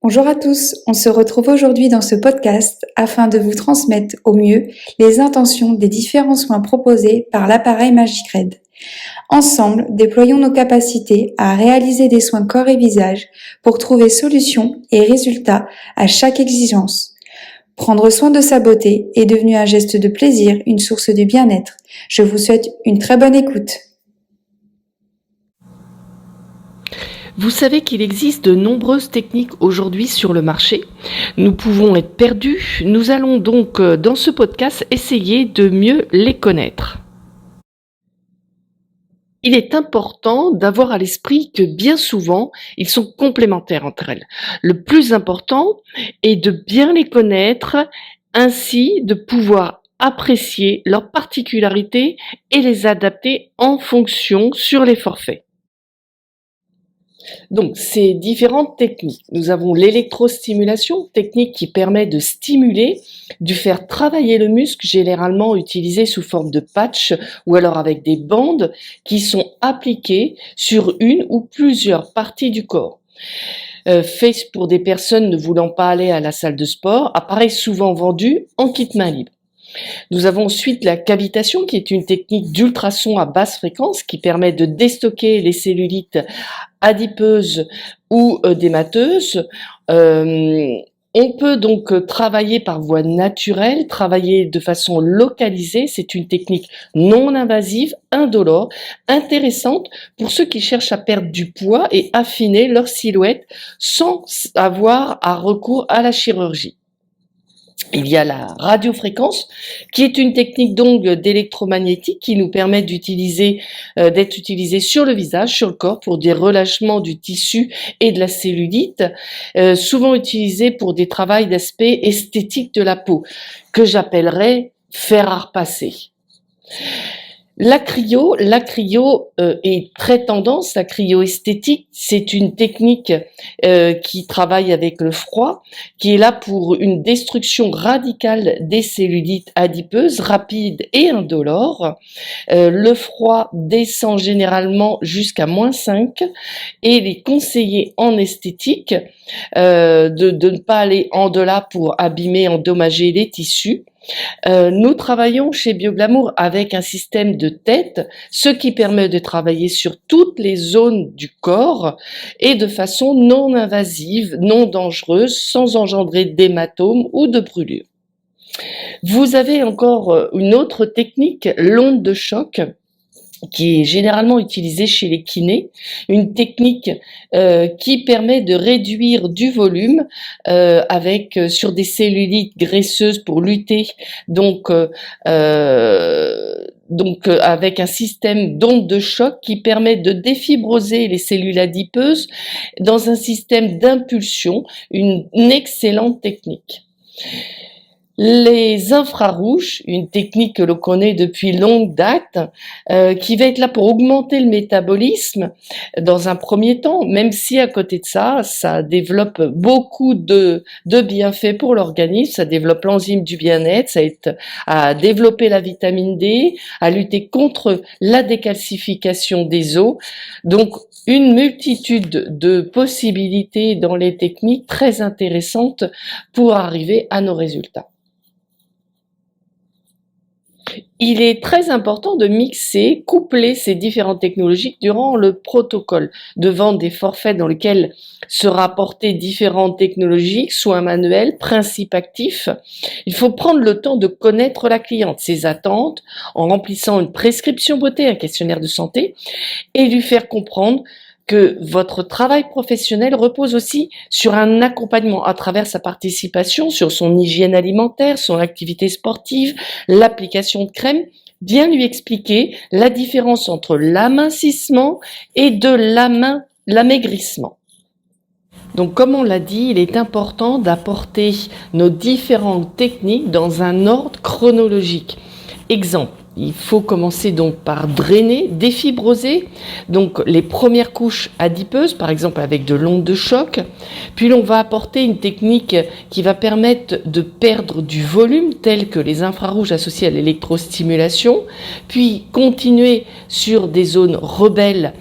Bonjour à tous, on se retrouve aujourd'hui dans ce podcast afin de vous transmettre au mieux les intentions des différents soins proposés par l'appareil MagicRed. Ensemble, déployons nos capacités à réaliser des soins corps et visage pour trouver solutions et résultats à chaque exigence. Prendre soin de sa beauté est devenu un geste de plaisir, une source de bien-être. Je vous souhaite une très bonne écoute. Vous savez qu'il existe de nombreuses techniques aujourd'hui sur le marché. Nous pouvons être perdus. Nous allons donc dans ce podcast essayer de mieux les connaître. Il est important d'avoir à l'esprit que bien souvent, ils sont complémentaires entre elles. Le plus important est de bien les connaître, ainsi de pouvoir apprécier leurs particularités et les adapter en fonction sur les forfaits. Donc, ces différentes techniques. Nous avons l'électrostimulation, technique qui permet de stimuler, de faire travailler le muscle, généralement utilisé sous forme de patch ou alors avec des bandes qui sont appliquées sur une ou plusieurs parties du corps. Fait pour des personnes ne voulant pas aller à la salle de sport, appareil souvent vendu en kit main libre. Nous avons ensuite la cavitation qui est une technique d'ultrasons à basse fréquence qui permet de déstocker les cellulites adipeuses ou démateuses. On peut donc travailler par voie naturelle, travailler de façon localisée. C'est une technique non invasive, indolore, intéressante pour ceux qui cherchent à perdre du poids et affiner leur silhouette sans avoir à recours à la chirurgie. Il y a la radiofréquence, qui est une technique d'onde d'électromagnétique qui nous permet d'être utilisée sur le visage, sur le corps, pour des relâchements du tissu et de la cellulite, souvent utilisée pour des travaux d'aspect esthétique de la peau, que j'appellerais fer à repasser. La cryo est très tendance, la cryoesthétique, c'est une technique qui travaille avec le froid, qui est là pour une destruction radicale des cellulites adipeuses, rapide et indolore. Le froid descend généralement jusqu'à -5 et il est conseillé en esthétique de ne pas aller en delà pour abîmer, endommager les tissus. Nous travaillons chez Bioglamour avec un système de tête, ce qui permet de travailler sur toutes les zones du corps et de façon non invasive, non dangereuse, sans engendrer d'hématomes ou de brûlures. Vous avez encore une autre technique, l'onde de choc, qui est généralement utilisée chez les kinés, une technique qui permet de réduire du volume sur des cellulites graisseuses pour lutter avec un système d'onde de choc qui permet de défibroser les cellules adipeuses dans un système d'impulsion, une excellente technique. Les infrarouges, une technique que l'on connaît depuis longue date, qui va être là pour augmenter le métabolisme dans un premier temps, même si à côté de ça, ça développe beaucoup de bienfaits pour l'organisme, ça développe l'enzyme du bien-être, ça aide à développer la vitamine D, à lutter contre la décalcification des os. Donc, une multitude de possibilités dans les techniques très intéressantes pour arriver à nos résultats. Il est très important de coupler ces différentes technologies durant le protocole de vente des forfaits dans lequel sera apportées différentes technologies, soins manuels, principes actifs. Il faut prendre le temps de connaître la cliente, ses attentes, en remplissant une prescription beauté, un questionnaire de santé, et lui faire comprendre que votre travail professionnel repose aussi sur un accompagnement à travers sa participation, sur son hygiène alimentaire, son activité sportive, l'application de crème, bien lui expliquer la différence entre l'amincissement et de l'amaigrissement. Donc, comme on l'a dit, il est important d'apporter nos différentes techniques dans un ordre chronologique. Exemple, il faut commencer donc par drainer, défibroser, donc les premières couches adipeuses, par exemple avec de l'onde de choc. Puis on va apporter une technique qui va permettre de perdre du volume, tel que les infrarouges associés à l'électrostimulation, puis continuer sur des zones rebelles,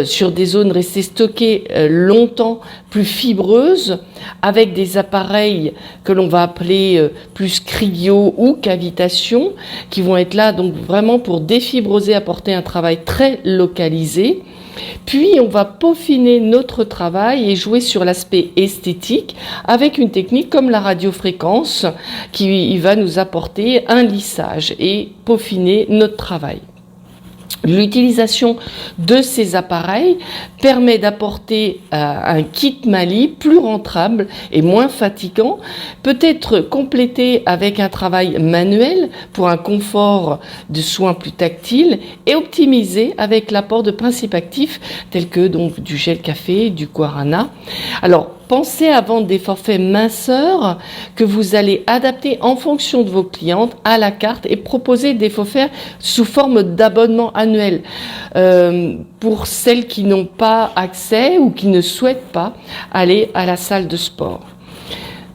sur des zones restées stockées longtemps, plus fibreuses, avec des appareils que l'on va appeler plus cryo ou cavitation, qui vont être là donc vraiment pour défibroser, apporter un travail très localisé. Puis on va peaufiner notre travail et jouer sur l'aspect esthétique avec une technique comme la radiofréquence qui va nous apporter un lissage et peaufiner notre travail. L'utilisation de ces appareils permet d'apporter un kit Mali plus rentable et moins fatigant, peut être complété avec un travail manuel pour un confort de soins plus tactile et optimisé avec l'apport de principes actifs tels que donc du gel café, du guarana. Alors, pensez à vendre des forfaits minceurs que vous allez adapter en fonction de vos clientes à la carte et proposer des forfaits sous forme d'abonnement annuel pour celles qui n'ont pas accès ou qui ne souhaitent pas aller à la salle de sport.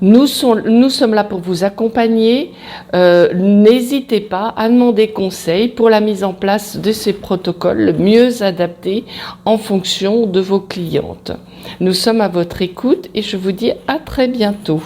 Nous sommes là pour vous accompagner. N'hésitez pas à demander conseil pour la mise en place de ces protocoles le mieux adaptés en fonction de vos clientes. Nous sommes à votre écoute et je vous dis à très bientôt.